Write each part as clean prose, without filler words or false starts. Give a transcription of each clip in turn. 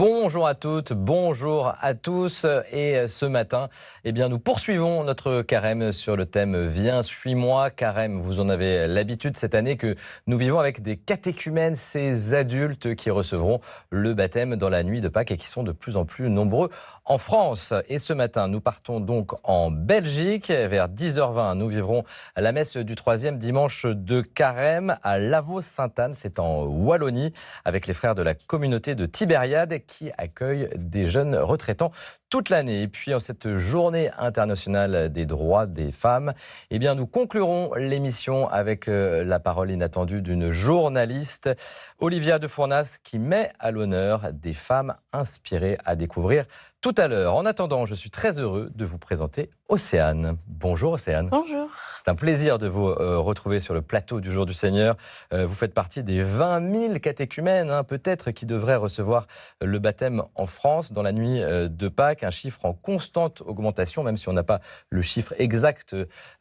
Bonjour à toutes, bonjour à tous. Et ce matin, nous poursuivons notre carême sur le thème « Viens, suis-moi ». Carême, vous en avez l'habitude cette année que nous vivons avec des catéchumènes, ces adultes qui recevront le baptême dans la nuit de Pâques et qui sont de plus en plus nombreux en France. Et ce matin, nous partons donc en Belgique. Vers 10h20, nous vivrons la messe du 3e dimanche de carême à Lavaux-Sainte-Anne, c'est en Wallonie, avec les frères de la communauté de Tibériade qui accueille des jeunes retraitants toute l'année. Et puis en cette journée internationale des droits des femmes, nous conclurons l'émission avec la parole inattendue d'une journaliste, Olivia de Fournas, qui met à l'honneur des femmes inspirées, à découvrir tout à l'heure. En attendant, je suis très heureux de vous présenter Océane. Bonjour Océane. Bonjour. C'est un plaisir de vous retrouver sur le plateau du Jour du Seigneur. Vous faites partie des 20 000 catéchumènes, peut-être, qui devraient recevoir le baptême en France dans la nuit de Pâques. Un chiffre en constante augmentation, même si on n'a pas le chiffre exact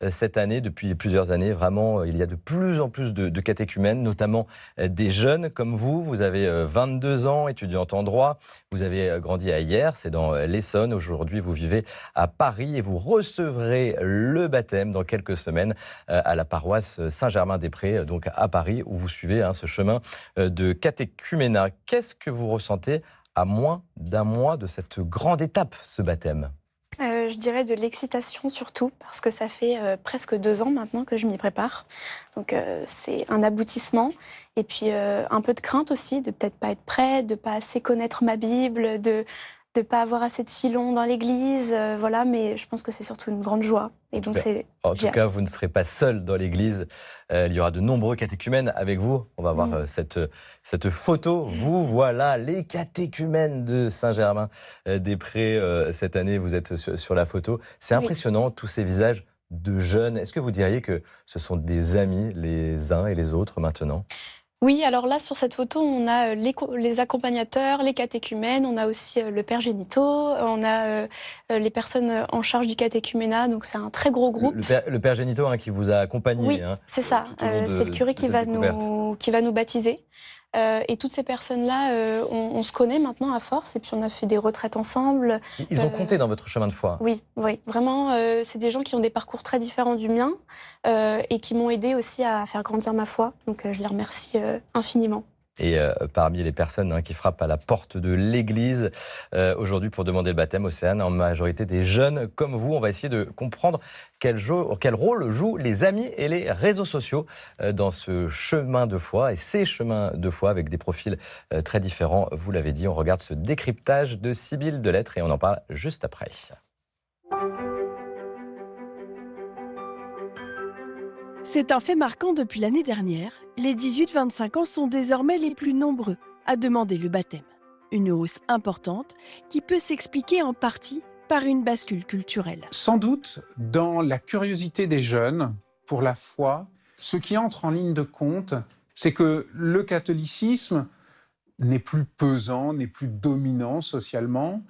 cette année. Depuis plusieurs années, vraiment, il y a de plus en plus de catéchumènes, notamment des jeunes comme vous. Vous avez 22 ans, étudiante en droit. Vous avez grandi à Hyères, c'est dans l'Essonne. Aujourd'hui, vous vivez à Paris et vous recevrez le baptême dans quelques semaines à la paroisse Saint-Germain-des-Prés, donc à Paris, où vous suivez ce chemin de catéchuménat. Qu'est-ce que vous ressentez à moins d'un mois de cette grande étape, ce baptême ? Je dirais de l'excitation surtout, parce que ça fait presque 2 ans maintenant que je m'y prépare. Donc c'est un aboutissement. Et puis un peu de crainte aussi, de peut-être pas être prête, de pas assez connaître ma Bible, de ne pas avoir assez de filons dans l'église. Voilà, mais je pense que c'est surtout une grande joie. Et donc en tout cas, vous ne serez pas seul dans l'église. Il y aura de nombreux catéchumènes avec vous. On va voir cette photo. Vous voilà, les catéchumènes de Saint-Germain-des-Prés. Cette année, vous êtes sur la photo. C'est impressionnant, tous ces visages de jeunes. Est-ce que vous diriez que ce sont des amis les uns et les autres maintenant ? Oui, alors là, sur cette photo, on a les accompagnateurs, les catéchumènes, on a aussi le père Génito, on a les personnes en charge du catéchuménat, donc c'est un très gros groupe. Le père Génito qui vous a accompagné. Oui, c'est ça, c'est le curé qui va nous baptiser. Et toutes ces personnes-là, on se connaît maintenant à force, et puis on a fait des retraites ensemble. Ils ont compté dans votre chemin de foi. Oui, vraiment, c'est des gens qui ont des parcours très différents du mien et qui m'ont aidé aussi à faire grandir ma foi. Donc je les remercie infiniment. Et parmi les personnes qui frappent à la porte de l'église aujourd'hui pour demander le baptême, Océane, en majorité des jeunes comme vous, on va essayer de comprendre quel rôle jouent les amis et les réseaux sociaux dans ce chemin de foi et ces chemins de foi avec des profils très différents. Vous l'avez dit, on regarde ce décryptage de Sibylle Delettre et on en parle juste après. C'est un fait marquant depuis l'année dernière. Les 18-25 ans sont désormais les plus nombreux à demander le baptême. Une hausse importante qui peut s'expliquer en partie par une bascule culturelle. Sans doute, dans la curiosité des jeunes pour la foi, ce qui entre en ligne de compte, c'est que le catholicisme n'est plus pesant, n'est plus dominant socialement.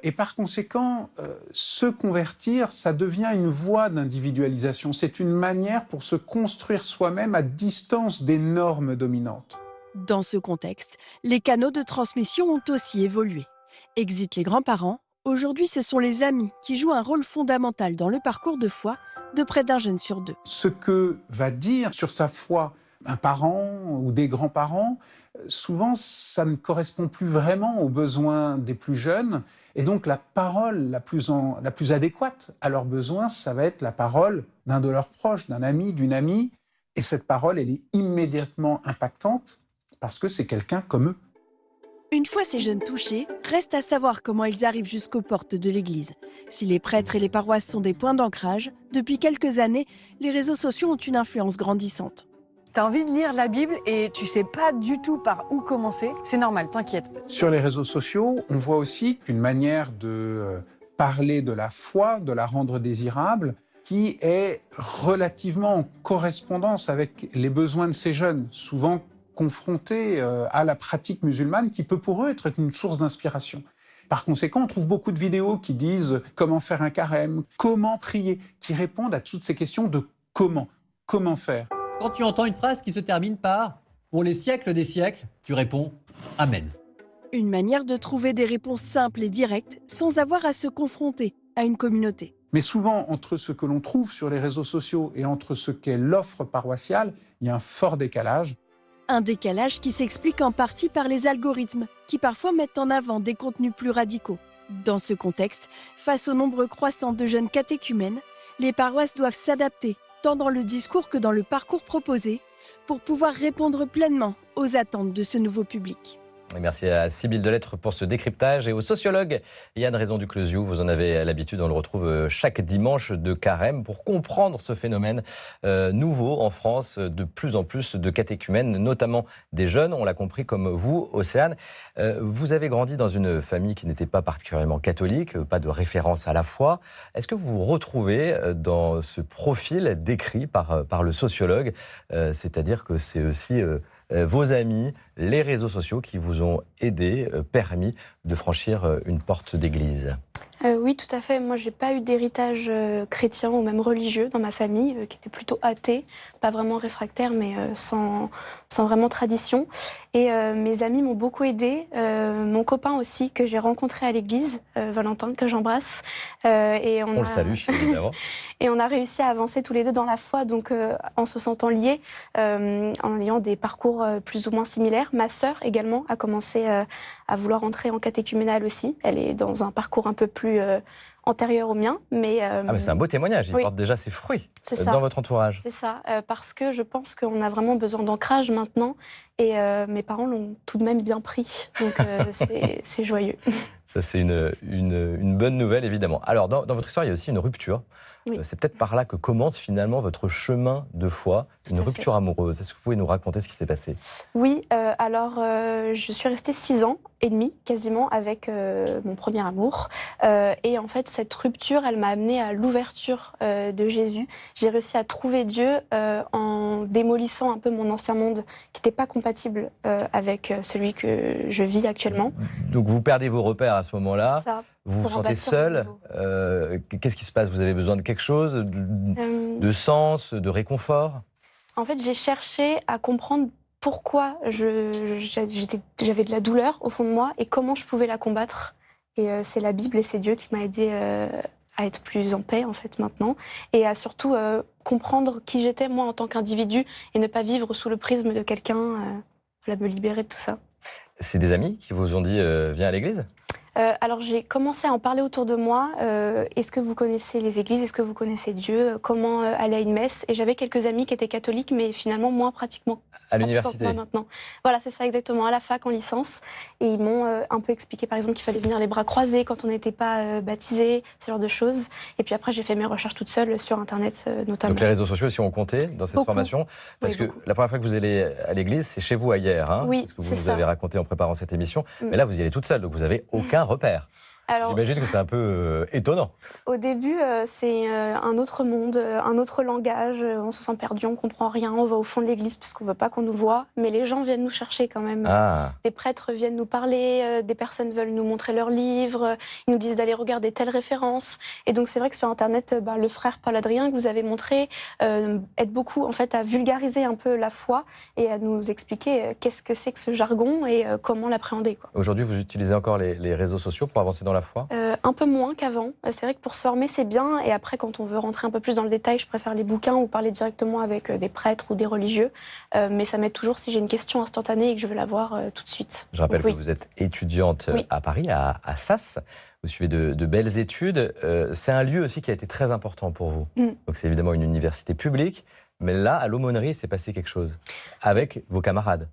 Et par conséquent, se convertir, ça devient une voie d'individualisation. C'est une manière pour se construire soi-même à distance des normes dominantes. Dans ce contexte, les canaux de transmission ont aussi évolué. Exit les grands-parents, aujourd'hui ce sont les amis qui jouent un rôle fondamental dans le parcours de foi de près d'un jeune sur 2. Ce que va dire sur sa foi un parent ou des grands-parents, souvent, ça ne correspond plus vraiment aux besoins des plus jeunes. Et donc, la parole la plus adéquate à leurs besoins, ça va être la parole d'un de leurs proches, d'un ami, d'une amie. Et cette parole, elle est immédiatement impactante parce que c'est quelqu'un comme eux. Une fois ces jeunes touchés, reste à savoir comment ils arrivent jusqu'aux portes de l'église. Si les prêtres et les paroisses sont des points d'ancrage, depuis quelques années, les réseaux sociaux ont une influence grandissante. T'as envie de lire la Bible et tu sais pas du tout par où commencer, c'est normal, t'inquiète. Sur les réseaux sociaux, on voit aussi qu'une manière de parler de la foi, de la rendre désirable, qui est relativement en correspondance avec les besoins de ces jeunes, souvent confrontés à la pratique musulmane, qui peut pour eux être une source d'inspiration. Par conséquent, on trouve beaucoup de vidéos qui disent comment faire un carême, comment prier, qui répondent à toutes ces questions de comment faire. Quand tu entends une phrase qui se termine par « pour les siècles des siècles », tu réponds « Amen ». Une manière de trouver des réponses simples et directes sans avoir à se confronter à une communauté. Mais souvent, entre ce que l'on trouve sur les réseaux sociaux et entre ce qu'est l'offre paroissiale, il y a un fort décalage. Un décalage qui s'explique en partie par les algorithmes, qui parfois mettent en avant des contenus plus radicaux. Dans ce contexte, face au nombre croissant de jeunes catéchumènes, les paroisses doivent s'adapter, tant dans le discours que dans le parcours proposé, pour pouvoir répondre pleinement aux attentes de ce nouveau public. Et merci à Sybille Delettre pour ce décryptage et au sociologue Yann Raison-Duclosiou. Vous en avez l'habitude, on le retrouve chaque dimanche de Carême pour comprendre ce phénomène nouveau en France, de plus en plus de catéchumènes, notamment des jeunes, on l'a compris comme vous, Océane. Vous avez grandi dans une famille qui n'était pas particulièrement catholique, pas de référence à la foi. Est-ce que vous vous retrouvez dans ce profil décrit par le sociologue, c'est-à-dire que c'est aussi vos amis, les réseaux sociaux qui vous ont aidé, permis de franchir une porte d'église? Oui, tout à fait. Moi, j'ai pas eu d'héritage chrétien ou même religieux dans ma famille, qui était plutôt athée, pas vraiment réfractaire, mais sans vraiment tradition. Et mes amis m'ont beaucoup aidée. Mon copain aussi, que j'ai rencontré à l'église, Valentin, que j'embrasse. Et On le salue, évidemment. Et on a réussi à avancer tous les deux dans la foi, donc en se sentant liés, en ayant des parcours plus ou moins similaires. Ma sœur également a commencé à vouloir entrer en catéchuménale aussi. Elle est dans un parcours un peu plus antérieur au mien. Mais c'est un beau témoignage, il oui. porte déjà ses fruits C'est dans votre entourage. C'est ça, parce que je pense qu'on a vraiment besoin d'ancrage maintenant. Et mes parents l'ont tout de même bien pris, donc c'est joyeux. Ça, c'est une bonne nouvelle, évidemment. Alors, dans votre histoire, il y a aussi une rupture. Oui. C'est peut-être par là que commence finalement votre chemin de foi, une rupture amoureuse. Est-ce que vous pouvez nous raconter ce qui s'est passé? Oui, alors je suis restée 6 ans et demi quasiment avec mon premier amour. Et en fait, cette rupture, elle m'a amenée à l'ouverture de Jésus. J'ai réussi à trouver Dieu en démolissant un peu mon ancien monde qui n'était pas compatible avec celui que je vis actuellement. Donc, vous perdez vos repères à ce moment-là. C'est ça. Vous vous Pour en sentez bâtir seul. un Qu'est-ce qui se passe? Vous avez besoin de quelque chose, de sens, de réconfort? En fait, j'ai cherché à comprendre pourquoi j'avais de la douleur au fond de moi et comment je pouvais la combattre. Et c'est la Bible et c'est Dieu qui m'a aidée à être plus en paix, en fait, maintenant. Et à surtout comprendre qui j'étais, moi, en tant qu'individu, et ne pas vivre sous le prisme de quelqu'un, me libérer de tout ça. C'est des amis qui vous ont dit viens à l'église? Alors j'ai commencé à en parler autour de moi. Est-ce que vous connaissez les églises? Est-ce que vous connaissez Dieu? Comment aller à une messe? Et j'avais quelques amis qui étaient catholiques, mais finalement moins pratiquement. À l'université? Moi maintenant. Voilà, c'est ça exactement, à la fac, en licence. Et ils m'ont un peu expliqué, par exemple, qu'il fallait venir les bras croisés quand on n'était pas baptisé, ce genre de choses. Et puis après, j'ai fait mes recherches toute seule sur Internet, notamment. Donc les réseaux sociaux, si on comptait dans cette formation, parce que la première fois que vous allez à l'église, c'est chez vous, à Hier, hein, oui, c'est ce que vous nous avez raconté en préparant cette émission. Mais là, vous y allez toute seule, donc vous n'avez aucun repère. Alors, j'imagine que c'est un peu étonnant. Au début, c'est un autre monde, un autre langage. On se sent perdu, on ne comprend rien. On va au fond de l'église puisqu'on ne veut pas qu'on nous voit. Mais les gens viennent nous chercher quand même. Des prêtres viennent nous parler, des personnes veulent nous montrer leurs livres. Ils nous disent d'aller regarder telle référence. Et donc, c'est vrai que sur Internet, le frère Paul Adrien que vous avez montré aide beaucoup en fait, à vulgariser un peu la foi et à nous expliquer qu'est-ce que c'est que ce jargon et comment l'appréhender. Aujourd'hui, vous utilisez encore les réseaux sociaux pour avancer dans la foi? Un peu moins qu'avant. C'est vrai que pour se former, c'est bien. Et après, quand on veut rentrer un peu plus dans le détail, je préfère les bouquins ou parler directement avec des prêtres ou des religieux. Mais ça m'aide toujours si j'ai une question instantanée et que je veux la voir tout de suite. Je rappelle que vous êtes étudiante à Paris, à Sas. Vous suivez de belles études. C'est un lieu aussi qui a été très important pour vous. Donc c'est évidemment une université publique. Mais là, à l'aumônerie, il s'est passé quelque chose avec vos camarades.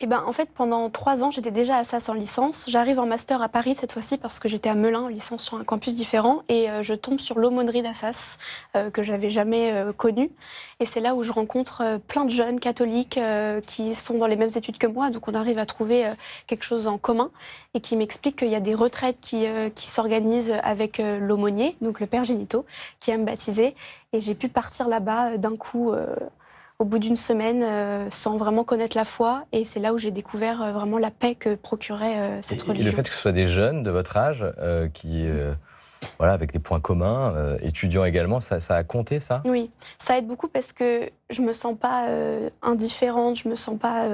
Eh ben, en fait, pendant 3 ans, j'étais déjà à Sas en licence. J'arrive en master à Paris cette fois-ci parce que j'étais à Melun en licence sur un campus différent. Et je tombe sur l'aumônerie d'Assas que j'avais jamais connue. Et c'est là où je rencontre plein de jeunes catholiques qui sont dans les mêmes études que moi. Donc on arrive à trouver quelque chose en commun et qui m'explique qu'il y a des retraites qui s'organisent avec l'aumônier, donc le père Génito, qui aime me baptiser. Et j'ai pu partir là-bas d'un coup... au bout d'une semaine, sans vraiment connaître la foi. Et c'est là où j'ai découvert vraiment la paix que procurait cette religion. Et le fait que ce soit des jeunes de votre âge qui, avec des points communs, étudiants également, ça a compté, ça? Oui, ça aide beaucoup parce que je ne me sens pas indifférente, je ne me sens pas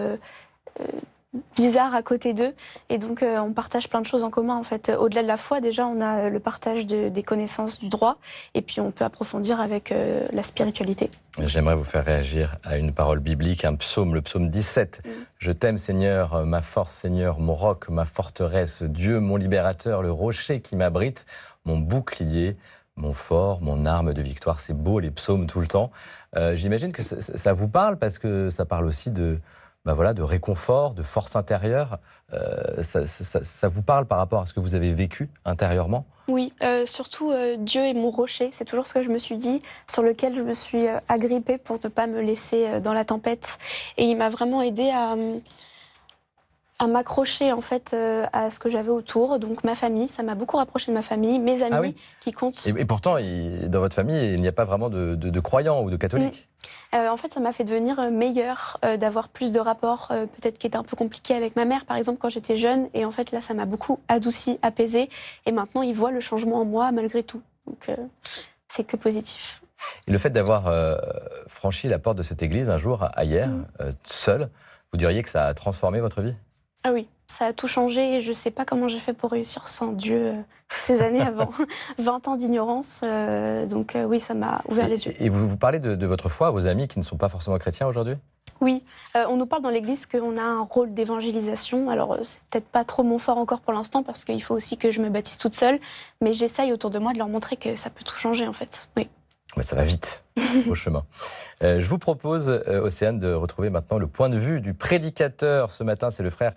bizarre à côté d'eux. Et donc, on partage plein de choses en commun, en fait. Au-delà de la foi, déjà, on a le partage des connaissances du droit. Et puis, on peut approfondir avec la spiritualité. J'aimerais vous faire réagir à une parole biblique, un psaume, le psaume 17. Je t'aime, Seigneur, ma force, Seigneur, mon roc, ma forteresse, Dieu, mon libérateur, le rocher qui m'abrite, mon bouclier, mon fort, mon arme de victoire. C'est beau, les psaumes, tout le temps. J'imagine que ça vous parle parce que ça parle aussi de réconfort, de force intérieure. Ça vous parle par rapport à ce que vous avez vécu intérieurement? Oui, surtout Dieu est mon rocher, c'est toujours ce que je me suis dit, sur lequel je me suis agrippée pour ne pas me laisser dans la tempête. Et il m'a vraiment aidée à m'accrocher en fait à ce que j'avais autour. Donc ma famille, ça m'a beaucoup rapproché de ma famille, mes amis oui. qui comptent. Et pourtant, dans votre famille, il n'y a pas vraiment de croyants ou de catholiques. En fait, ça m'a fait devenir meilleure, d'avoir plus de rapports, peut-être qui étaient un peu compliqués avec ma mère, par exemple, quand j'étais jeune. Et en fait, là, ça m'a beaucoup adouci, apaisé. Et maintenant, ils voient le changement en moi, malgré tout. Donc, c'est que positif. Et le fait d'avoir franchi la porte de cette église un jour, hier, seul, vous diriez que ça a transformé votre vie? Ah oui, ça a tout changé et je ne sais pas comment j'ai fait pour réussir sans Dieu toutes ces années avant. 20 ans d'ignorance, donc oui, ça m'a ouvert les yeux. Et vous parlez de votre foi à vos amis qui ne sont pas forcément chrétiens aujourd'hui? Oui, on nous parle dans l'Église qu'on a un rôle d'évangélisation. Alors, c'est peut-être pas trop mon fort encore pour l'instant parce qu'il faut aussi que je me baptise toute seule, mais j'essaye autour de moi de leur montrer que ça peut tout changer en fait. Oui. Mais ça va vite au chemin. Je vous propose, Océane, de retrouver maintenant le point de vue du prédicateur. Ce matin, c'est le frère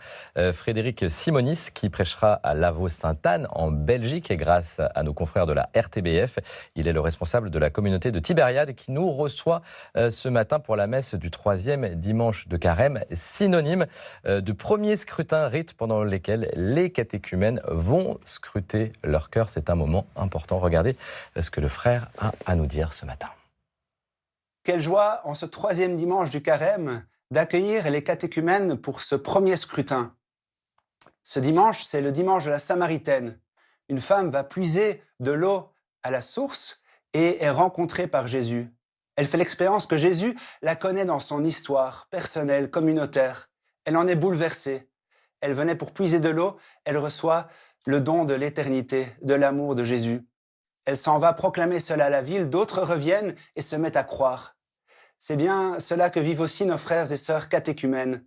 Frédéric Simonis qui prêchera à Lavaux-Sainte-Anne en Belgique et grâce à nos confrères de la RTBF. Il est le responsable de la communauté de Tibériade et qui nous reçoit ce matin pour la messe du 3e dimanche de Carême, synonyme de premier scrutin rite pendant lesquels les catéchumènes vont scruter leur cœur. C'est un moment important. Regardez ce que le frère a à nous dire ce matin. Quelle joie, en ce 3e dimanche du Carême, d'accueillir les catéchumènes pour ce premier scrutin. Ce dimanche, c'est le dimanche de la Samaritaine. Une femme va puiser de l'eau à la source et est rencontrée par Jésus. Elle fait l'expérience que Jésus la connaît dans son histoire personnelle, communautaire. Elle en est bouleversée. Elle venait pour puiser de l'eau, elle reçoit le don de l'éternité, de l'amour de Jésus. Elle s'en va proclamer cela à la ville, d'autres reviennent et se mettent à croire. C'est bien cela que vivent aussi nos frères et sœurs catéchumènes.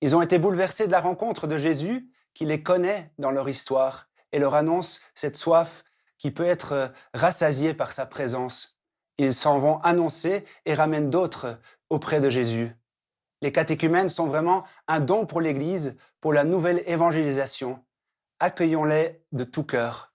Ils ont été bouleversés de la rencontre de Jésus, qui les connaît dans leur histoire, et leur annonce cette soif qui peut être rassasiée par sa présence. Ils s'en vont annoncer et ramènent d'autres auprès de Jésus. Les catéchumènes sont vraiment un don pour l'Église, pour la nouvelle évangélisation. Accueillons-les de tout cœur.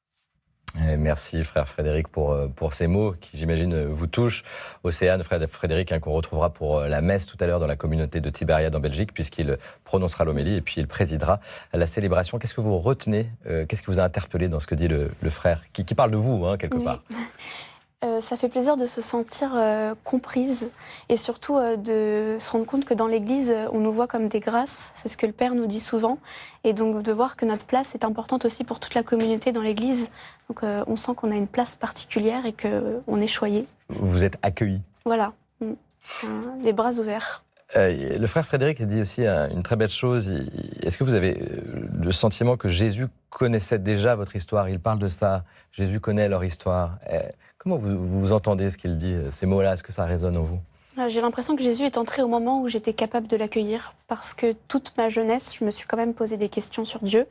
Merci frère Frédéric pour ces mots qui j'imagine vous touchent. Océane, frère Frédéric, qu'on retrouvera pour la messe tout à l'heure dans la communauté de Tibériade en Belgique puisqu'il prononcera l'homélie et puis il présidera la célébration. Qu'est-ce que vous retenez, qu'est-ce qui vous a interpellé dans ce que dit le frère qui parle de vous quelque part? Ça fait plaisir de se sentir comprise et surtout de se rendre compte que dans l'Église, on nous voit comme des grâces. C'est ce que le Père nous dit souvent. Et donc de voir que notre place est importante aussi pour toute la communauté dans l'Église. Donc on sent qu'on a une place particulière et qu'on est choyé. Vous êtes accueillis. Voilà, les bras ouverts. Le frère Frédéric dit aussi une très belle chose. Est-ce que vous avez le sentiment que Jésus connaissait déjà votre histoire? Il parle de ça. Jésus connaît leur histoire. Comment vous entendez ce qu'il dit, ces mots-là? Est-ce que ça résonne en vous? J'ai l'impression que Jésus est entré au moment où j'étais capable de l'accueillir, parce que toute ma jeunesse, je me suis quand même posé des questions sur Dieu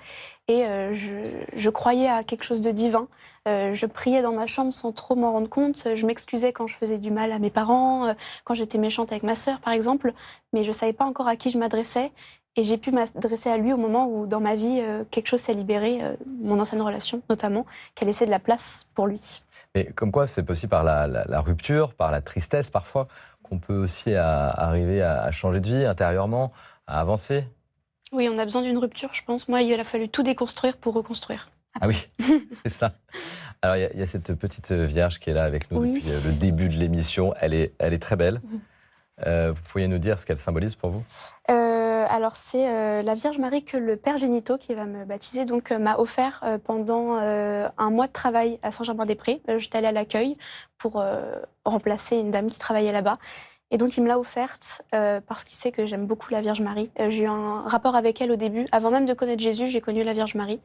et je croyais à quelque chose de divin. Je priais dans ma chambre sans trop m'en rendre compte. Je m'excusais quand je faisais du mal à mes parents, quand j'étais méchante avec ma sœur, par exemple, mais je ne savais pas encore à qui je m'adressais. Et j'ai pu m'adresser à lui au moment où, dans ma vie, quelque chose s'est libéré, mon ancienne relation notamment, qui a laissé de la place pour lui. Mais comme quoi, c'est possible par la rupture, par la tristesse parfois, qu'on peut aussi arriver à changer de vie intérieurement, à avancer. Oui, on a besoin d'une rupture, je pense. Moi, il a fallu tout déconstruire pour reconstruire. Ah oui, c'est ça. Alors, il y a cette petite vierge qui est là avec nous depuis le début de l'émission. Elle est très belle. Vous pourriez nous dire ce qu'elle symbolise pour vous? Alors, c'est la Vierge Marie que le Père Génito, qui va me baptiser, donc m'a offert pendant un mois de travail à Saint-Germain-des-Prés. J'étais allée à l'accueil pour remplacer une dame qui travaillait là-bas. Et donc, il me l'a offerte parce qu'il sait que j'aime beaucoup la Vierge Marie. J'ai eu un rapport avec elle au début. Avant même de connaître Jésus, j'ai connu la Vierge Marie.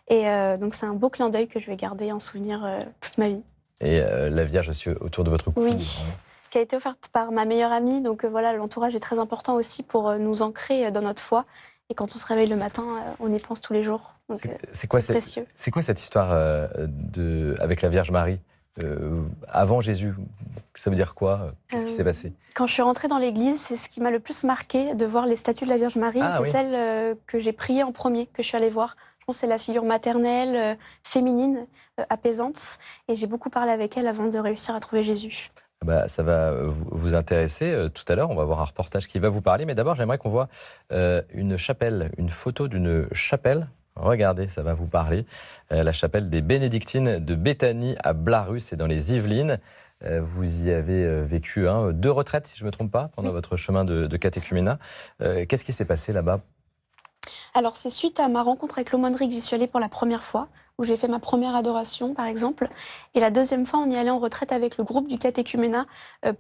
Et donc, c'est un beau clin d'œil que je vais garder en souvenir toute ma vie. Et la Vierge aussi autour de votre cou. Oui, Hein. qui a été offerte par ma meilleure amie. Donc voilà, l'entourage est très important aussi pour nous ancrer dans notre foi. Et quand on se réveille le matin, on y pense tous les jours. Donc c'est précieux. C'est quoi cette histoire avec la Vierge Marie avant Jésus? Ça veut dire quoi? Qu'est-ce qui s'est passé? Quand je suis rentrée dans l'église, c'est ce qui m'a le plus marqué de voir les statues de la Vierge Marie. C'est celle que j'ai priée en premier, que je suis allée voir. Je pense que c'est la figure maternelle, féminine, apaisante. Et j'ai beaucoup parlé avec elle avant de réussir à trouver Jésus. Bah, ça va vous intéresser tout à l'heure. On va voir un reportage qui va vous parler. Mais d'abord, j'aimerais qu'on voit une chapelle, une photo d'une chapelle. Regardez, ça va vous parler. La chapelle des Bénédictines de Béthanie à Blaru, c'est dans les Yvelines. Vous y avez vécu 2 retraites, si je ne me trompe pas, pendant votre chemin de catéchuménat. Qu'est-ce qui s'est passé là-bas? Alors, c'est suite à ma rencontre avec l'aumônerie que j'y suis allée pour la première fois, où j'ai fait ma première adoration, par exemple. Et la deuxième fois, on y allait en retraite avec le groupe du catéchuménat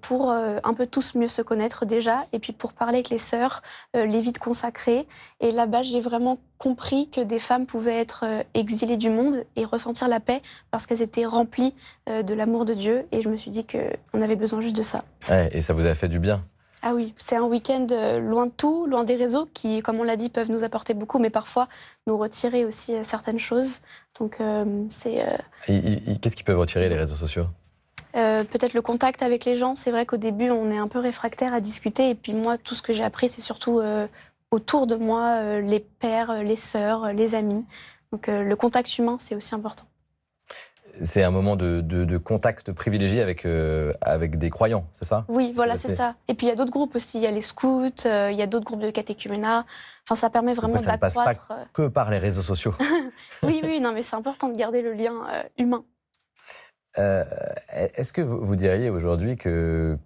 pour un peu tous mieux se connaître déjà, et puis pour parler avec les sœurs, les vies consacrées. Et là-bas, j'ai vraiment compris que des femmes pouvaient être exilées du monde et ressentir la paix parce qu'elles étaient remplies de l'amour de Dieu. Et je me suis dit qu'on avait besoin juste de ça. Ouais, et ça vous a fait du bien? Ah oui, c'est un week-end loin de tout, loin des réseaux qui, comme on l'a dit, peuvent nous apporter beaucoup, mais parfois nous retirer aussi certaines choses. Donc c'est... Qu'est-ce qui peut retirer les réseaux sociaux? Peut-être le contact avec les gens. C'est vrai qu'au début, on est un peu réfractaire à discuter. Et puis moi, tout ce que j'ai appris, c'est surtout autour de moi, les pères, les sœurs, les amis. Donc le contact humain, c'est aussi important. C'est un moment de contact privilégié avec des croyants, c'est ça? Oui, voilà, c'est ça. Et puis il y a d'autres groupes aussi. Il y a les scouts, il y a d'autres groupes de catéchuménat. Enfin, ça permet vraiment d'accroître. Ça ne passe pas que par les réseaux sociaux. Oui, non, mais c'est important de garder le lien humain. Est-ce que vous diriez aujourd'hui que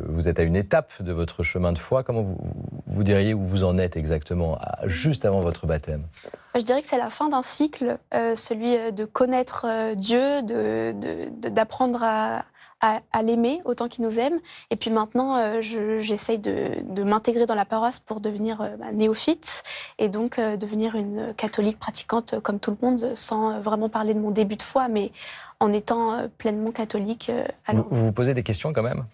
vous êtes à une étape de votre chemin de foi? Comment vous diriez où vous en êtes exactement, juste avant votre baptême? Je dirais que c'est la fin d'un cycle, celui de connaître Dieu, d'apprendre à l'aimer autant qu'il nous aime. Et puis maintenant, j'essaye de m'intégrer dans la paroisse pour devenir néophyte et donc devenir une catholique pratiquante comme tout le monde, sans vraiment parler de mon début de foi, mais en étant pleinement catholique. Vous vous posez des questions quand même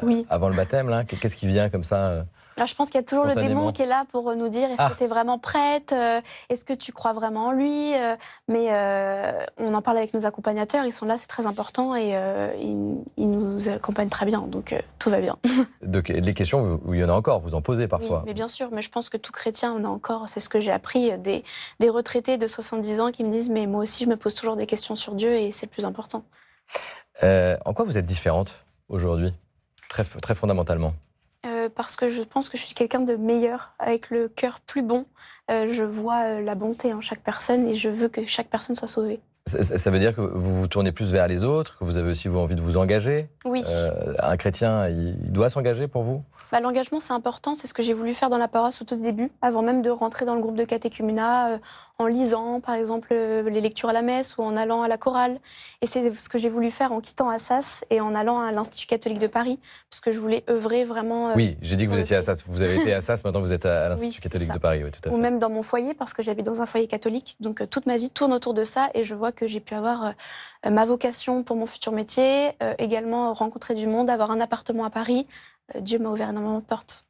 oui. Avant le baptême, là? Qu'est-ce qui vient comme ça Je pense qu'il y a toujours le démon qui est là pour nous dire est-ce que tu es vraiment prête, est-ce que tu crois vraiment en lui, mais on en parle avec nos accompagnateurs, ils sont là, c'est très important et ils nous accompagnent très bien, donc tout va bien. Donc les questions, il y en a encore, vous en posez parfois? Oui, mais bien sûr, mais je pense que tout chrétien en a encore, c'est ce que j'ai appris, des retraités de 70 ans qui me disent mais moi aussi je me pose toujours des questions sur Dieu et c'est le plus important. En quoi vous êtes différente aujourd'hui, très fondamentalement? Parce que je pense que je suis quelqu'un de meilleur, avec le cœur plus bon. Je vois la bonté en chaque personne et je veux que chaque personne soit sauvée. Ça veut dire que vous vous tournez plus vers les autres, que vous avez aussi envie de vous engager? Oui. Un chrétien, il doit s'engager pour vous? L'engagement, c'est important. C'est ce que j'ai voulu faire dans la paroisse au tout début, avant même de rentrer dans le groupe de catéchuménat, en lisant, par exemple, les lectures à la messe ou en allant à la chorale. Et c'est ce que j'ai voulu faire en quittant Assas et en allant à l'Institut catholique de Paris, parce que je voulais œuvrer vraiment... oui, j'ai dit que vous étiez à Assas. Vous avez été à Assas, maintenant vous êtes à l'Institut catholique de Paris. Oui, tout à fait. Ou même dans mon foyer, parce que j'habite dans un foyer catholique. Donc toute ma vie tourne autour de ça et je vois que j'ai pu avoir ma vocation pour mon futur métier, également rencontrer du monde, avoir un appartement à Paris. Dieu m'a ouvert énormément de portes.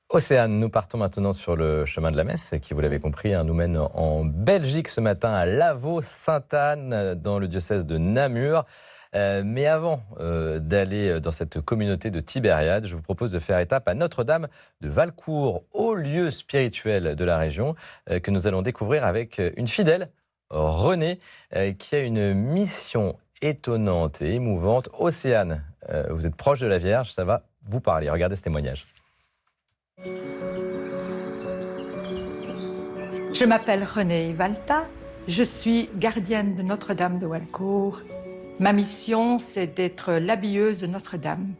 Océane, nous partons maintenant sur le chemin de la messe, qui, vous l'avez compris, nous mène en Belgique ce matin, à Lavaux-Sainte-Anne, dans le diocèse de Namur. Mais avant d'aller dans cette communauté de Tibériade, je vous propose de faire étape à Notre-Dame de Valcourt, haut lieu spirituel de la région, que nous allons découvrir avec une fidèle, Renée, qui a une mission étonnante et émouvante. Océane, vous êtes proche de la Vierge, ça va vous parler. Regardez ce témoignage. Je m'appelle Renée Valta, je suis gardienne de Notre-Dame de Valcourt. Ma mission, c'est d'être l'habilleuse de Notre-Dame.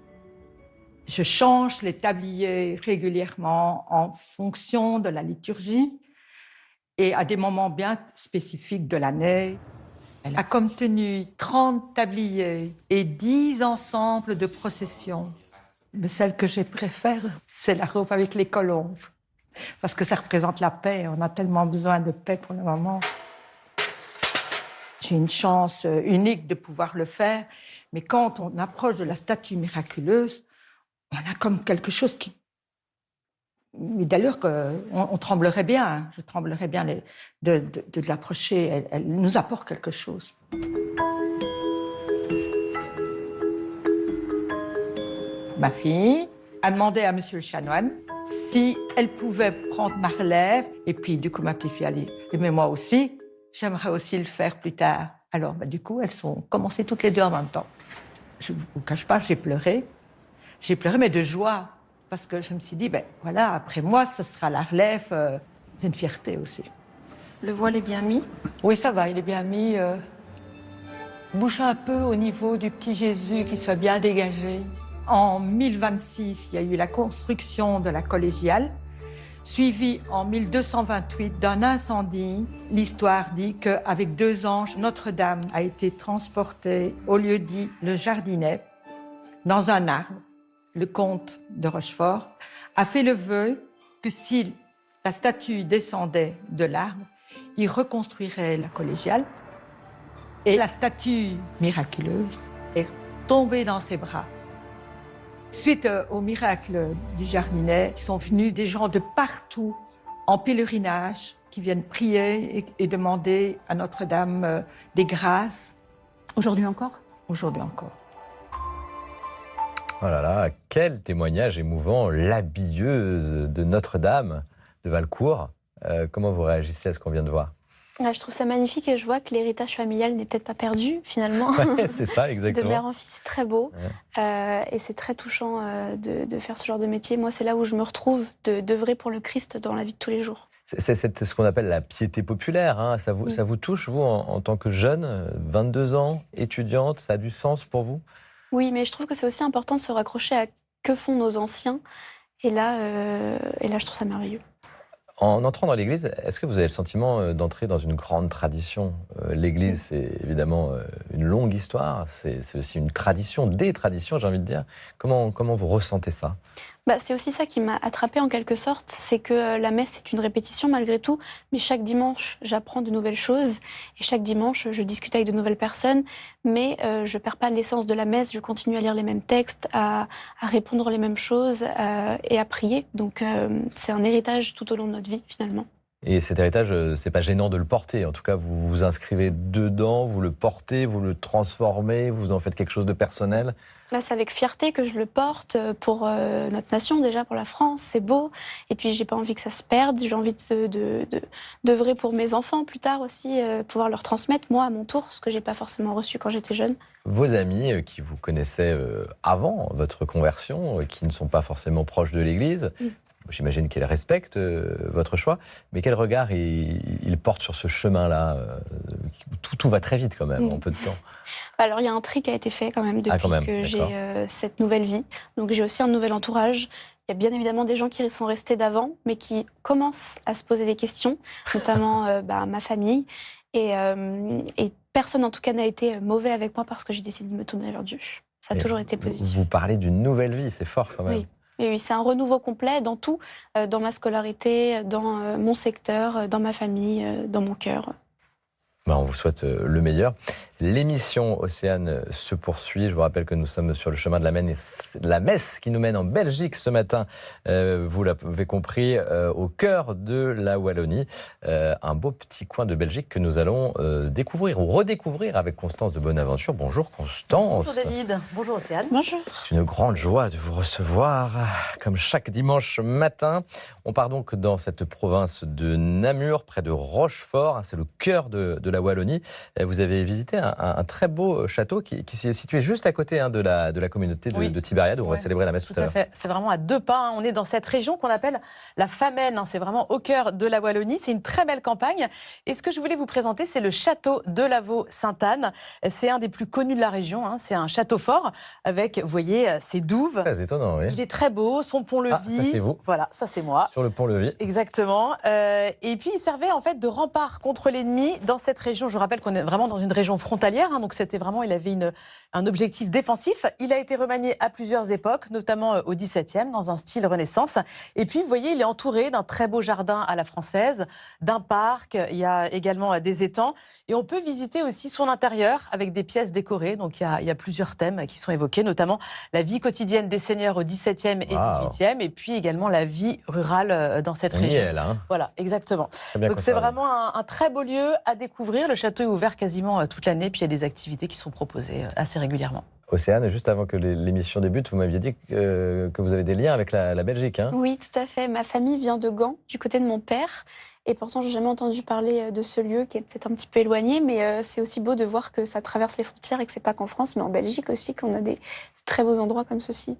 Je change les tabliers régulièrement en fonction de la liturgie et à des moments bien spécifiques de l'année. Elle a comme tenue 30 tabliers et 10 ensembles de processions. Mais celle que je préfère, c'est la robe avec les colombes. Parce que ça représente la paix. On a tellement besoin de paix pour le moment. J'ai une chance unique de pouvoir le faire. Mais quand on approche de la statue miraculeuse, on a comme quelque chose qui... D'ailleurs, on tremblerait bien. Hein. Je tremblerais bien de l'approcher. Elle nous apporte quelque chose. Ma fille a demandé à monsieur le chanoine si elle pouvait prendre ma relève. Et puis, du coup, ma petite fille a dit « Mais moi aussi, j'aimerais aussi le faire plus tard. » Alors, du coup, elles sont commencées toutes les deux en même temps. Je ne vous cache pas, j'ai pleuré. J'ai pleuré, mais de joie. Parce que je me suis dit, voilà, après moi, ce sera la relève. C'est une fierté aussi. Le voile est bien mis? Oui, ça va, il est bien mis. Bouge un peu au niveau du petit Jésus, qu'il soit bien dégagé. En 1026, il y a eu la construction de la collégiale, suivie en 1228 d'un incendie. L'histoire dit qu'avec 2 anges, Notre-Dame a été transportée au lieu dit le Jardinet, dans un arbre. Le comte de Rochefort a fait le vœu que si la statue descendait de l'arbre, il reconstruirait la collégiale. Et la statue miraculeuse est tombée dans ses bras. Suite au miracle du Jardinet, sont venus des gens de partout en pèlerinage qui viennent prier et demander à Notre-Dame des grâces. Aujourd'hui encore? Aujourd'hui encore. Oh là là, quel témoignage émouvant, l'habilleuse de Notre-Dame de Valcourt. Comment vous réagissez à ce qu'on vient de voir? Je trouve ça magnifique et je vois que l'héritage familial n'est peut-être pas perdu finalement. Ouais, c'est ça, exactement. De mère en fils, c'est très beau. Ouais. Et c'est très touchant de faire ce genre de métier. Moi, c'est là où je me retrouve, d'œuvrer pour le Christ dans la vie de tous les jours. C'est ce qu'on appelle la piété populaire. Hein. Ça vous touche, vous, en tant que jeune, 22 ans, étudiante, ça a du sens pour vous? Oui, mais je trouve que c'est aussi important de se raccrocher à que font nos anciens. Et là, je trouve ça merveilleux. En entrant dans l'Église, est-ce que vous avez le sentiment d'entrer dans une grande tradition? L'Église, c'est évidemment une longue histoire, c'est aussi une tradition, des traditions, j'ai envie de dire. Comment vous ressentez ça? C'est aussi ça qui m'a attrapée en quelque sorte, c'est que la messe est une répétition malgré tout, mais chaque dimanche, j'apprends de nouvelles choses, et chaque dimanche, je discute avec de nouvelles personnes, mais je ne perds pas l'essence de la messe, je continue à lire les mêmes textes, à répondre les mêmes choses et à prier. Donc c'est un héritage tout au long de notre vie finalement. Et cet héritage, c'est pas gênant de le porter. En tout cas, vous vous inscrivez dedans, vous le portez, vous le transformez, vous en faites quelque chose de personnel. Là, c'est avec fierté que je le porte pour notre nation, déjà pour la France, c'est beau. Et puis, j'ai pas envie que ça se perde. J'ai envie d'œuvrer pour mes enfants plus tard aussi, pouvoir leur transmettre, moi, à mon tour, ce que j'ai pas forcément reçu quand j'étais jeune. Vos amis qui vous connaissaient avant votre conversion, qui ne sont pas forcément proches de l'Église, j'imagine qu'elles respectent votre choix, mais quel regard ils portent sur ce chemin-là? Tout va très vite quand même, en peu de temps. Alors, il y a un tri qui a été fait quand même depuis que j'ai cette nouvelle vie. Donc, j'ai aussi un nouvel entourage. Il y a bien évidemment des gens qui sont restés d'avant, mais qui commencent à se poser des questions, notamment ma famille. Et personne, en tout cas, n'a été mauvais avec moi parce que j'ai décidé de me tourner vers Dieu. Ça a toujours été positif. Vous parlez d'une nouvelle vie, c'est fort quand même. Oui. Oui, c'est un renouveau complet dans tout, dans ma scolarité, dans mon secteur, dans ma famille, dans mon cœur. On vous souhaite le meilleur. L'émission Océane se poursuit. Je vous rappelle que nous sommes sur le chemin de la messe qui nous mène en Belgique ce matin. Vous l'avez compris, au cœur de la Wallonie. Un beau petit coin de Belgique que nous allons découvrir ou redécouvrir avec Constance de Bonaventure. Bonjour Constance. Bonjour David. Bonjour Océane. Bonjour. C'est une grande joie de vous recevoir, comme chaque dimanche matin. On part donc dans cette province de Namur, près de Rochefort. C'est le cœur de la Wallonie. Vous avez visité un très beau château qui est situé juste à côté de la communauté de Tibériade, où on va célébrer la messe tout à l'heure. C'est vraiment à 2 pas. On est dans cette région qu'on appelle la Famenne. C'est vraiment au cœur de la Wallonie. C'est une très belle campagne. Et ce que je voulais vous présenter, c'est le château de Lavaux-Sainte-Anne. C'est un des plus connus de la région. C'est un château fort avec, vous voyez, ses douves. Très étonnant, oui. Il est très beau. Son pont-levis. Ça, c'est vous. Voilà, ça, c'est moi. Sur le pont-levis. Exactement. Et puis, il servait en fait de rempart contre l'ennemi dans cette région. Je vous rappelle qu'on est vraiment dans une région frontalière frontalière, hein, donc c'était vraiment, il avait un objectif défensif. Il a été remanié à plusieurs époques, notamment au XVIIe, dans un style Renaissance. Et puis, vous voyez, il est entouré d'un très beau jardin à la française, d'un parc, il y a également des étangs. Et on peut visiter aussi son intérieur avec des pièces décorées. Donc, il y a plusieurs thèmes qui sont évoqués, notamment la vie quotidienne des seigneurs au XVIIe et XVIIIe, et puis également la vie rurale dans cette région. Là, hein. Voilà, exactement. Donc, c'est vraiment un très beau lieu à découvrir. Le château est ouvert quasiment toute l'année, puis il y a des activités qui sont proposées assez régulièrement. Océane, juste avant que l'émission débute, vous m'aviez dit que vous avez des liens avec la Belgique. Hein. Oui, tout à fait. Ma famille vient de Gand, du côté de mon père. Et pourtant, j'ai jamais entendu parler de ce lieu qui est peut-être un petit peu éloigné. Mais c'est aussi beau de voir que ça traverse les frontières et que c'est pas qu'en France, mais en Belgique aussi, qu'on a des très beaux endroits comme ceci.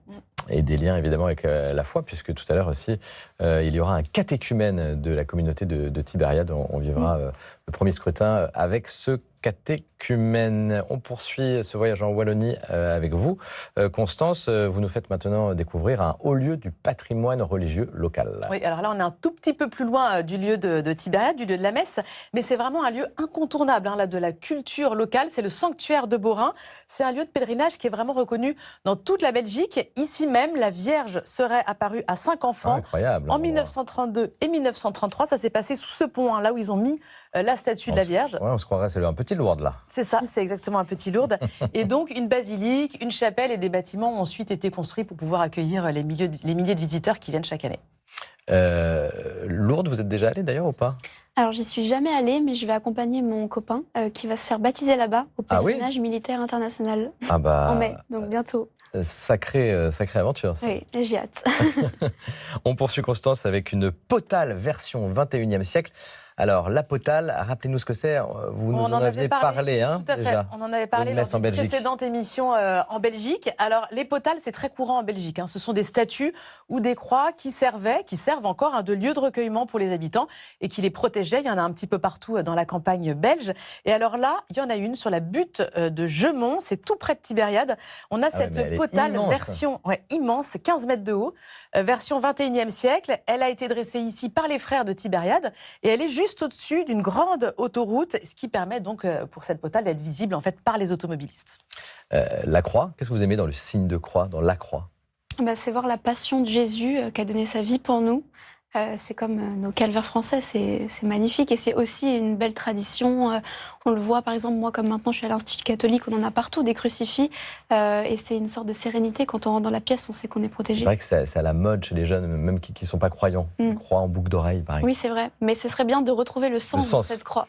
Et des liens évidemment avec la foi, puisque tout à l'heure aussi, il y aura un catéchumène de la communauté de Tibériade. On vivra le premier scrutin avec ce catéchumène. On poursuit ce voyage en Wallonie avec vous. Constance, vous nous faites maintenant découvrir un haut lieu du patrimoine religieux local. Oui, alors là, on est un tout petit peu plus loin du lieu de Tibériade, du lieu de la messe, mais c'est vraiment un lieu incontournable là, de la culture locale. C'est le sanctuaire de Beaurain. C'est un lieu de pèlerinage qui est vraiment reconnu dans toute la Belgique. Ici même, la Vierge serait apparue à 5 enfants incroyable, en 1932 et 1933. Ça s'est passé sous ce pont, là où ils ont mis la statue de la Vierge. Ouais, on se croirait, c'est un petit Lourdes là. C'est ça, c'est exactement un petit Lourdes. Et donc, une basilique, une chapelle et des bâtiments ont ensuite été construits pour pouvoir accueillir les milliers de visiteurs qui viennent chaque année. Lourdes, vous êtes déjà allé d'ailleurs ou pas? Alors, j'y suis jamais allée, mais je vais accompagner mon copain qui va se faire baptiser là-bas, au pèlerinage militaire international, en mai, donc bientôt. Sacrée aventure, ça. Oui, j'ai hâte. On poursuit Constance avec une potale version 21e siècle. Alors, la potale, rappelez-nous ce que c'est. Vous nous en aviez parlé, hein, tout à fait. Déjà. On en avait parlé lors d'une précédente émission en Belgique. Alors, les potales, c'est très courant en Belgique. Hein. Ce sont des statues ou des croix qui servent encore de lieu de recueillement pour les habitants et qui les protégeaient. Il y en a un petit peu partout dans la campagne belge. Et alors là, il y en a une sur la butte de Gemont. C'est tout près de Tibériade. On a cette potale version immense, 15 mètres de haut, version 21e siècle. Elle a été dressée ici par les frères de Tibériade et elle est juste au-dessus d'une grande autoroute, ce qui permet donc pour cette potale d'être visible en fait par les automobilistes. La croix, qu'est-ce que vous aimez dans le signe de croix, dans la croix? C'est voir la passion de Jésus qui a donné sa vie pour nous. C'est comme nos calvaires français, c'est magnifique et c'est aussi une belle tradition. On le voit par exemple, moi comme maintenant je suis à l'Institut catholique, on en a partout des crucifix et c'est une sorte de sérénité. Quand on rentre dans la pièce, on sait qu'on est protégé. C'est vrai que c'est à la mode chez les jeunes, même qui ne sont pas croyants. Une croix en boucle d'oreille, par exemple. Oui, c'est vrai, mais ce serait bien de retrouver le sens de cette croix.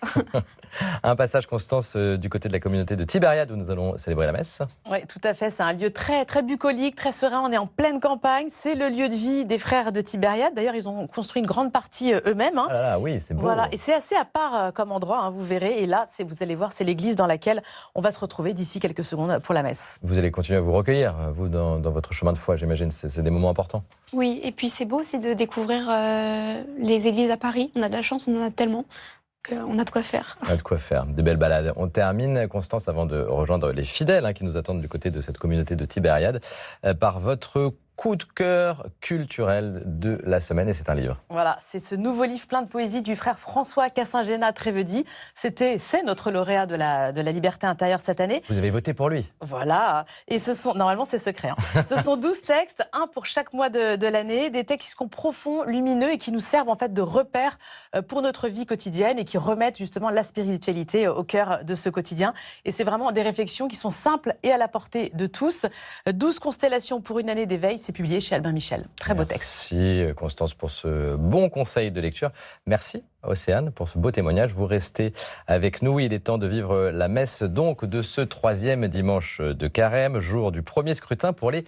Un passage, Constance, du côté de la communauté de Tibériade où nous allons célébrer la messe. Oui, tout à fait. C'est un lieu très, très bucolique, très serein. On est en pleine campagne. C'est le lieu de vie des frères de Tibériade. D'ailleurs, ils ont construit une grande partie eux-mêmes. Hein. Ah là là, oui, c'est beau. Voilà, et c'est assez à part comme endroit, hein, vous verrez. Et là, vous allez voir, c'est l'église dans laquelle on va se retrouver d'ici quelques secondes pour la messe. Vous allez continuer à vous recueillir, vous, dans votre chemin de foi, j'imagine. C'est des moments importants. Oui, et puis c'est beau aussi de découvrir les églises à Paris. On a de la chance, on en a tellement. On a de quoi faire. On a de quoi faire, des belles balades. On termine, Constance, avant de rejoindre les fidèles qui nous attendent du côté de cette communauté de Tibériade, par votre coup de cœur culturel de la semaine, et c'est un livre. Voilà, c'est ce nouveau livre plein de poésie du frère François Cassingena-Trévedi. C'est notre lauréat de la liberté intérieure cette année. Vous avez voté pour lui. Voilà, et normalement c'est secret. Hein. Ce sont 12 textes, un pour chaque mois de l'année, des textes qui sont profonds, lumineux et qui nous servent en fait de repères pour notre vie quotidienne et qui remettent justement la spiritualité au cœur de ce quotidien. Et c'est vraiment des réflexions qui sont simples et à la portée de tous. 12 constellations pour une année d'éveil. C'est publié chez Albin Michel. Très beau texte. Merci Constance pour ce bon conseil de lecture. Merci Océane pour ce beau témoignage. Vous restez avec nous. Il est temps de vivre la messe donc de ce 3e dimanche de Carême, jour du premier scrutin pour les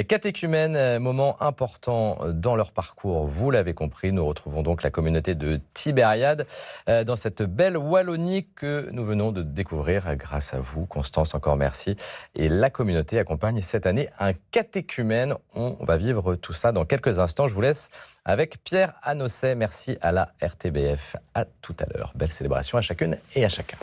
catéchumènes. Moment important dans leur parcours. Vous l'avez compris, nous retrouvons donc la communauté de Tibériade dans cette belle Wallonie que nous venons de découvrir grâce à vous. Constance, encore merci. Et la communauté accompagne cette année un catéchumène. On va vivre tout ça dans quelques instants. Je vous laisse avec Pierre Anosset. Merci à la RTBF. À tout à l'heure. Belle célébration à chacune et à chacun.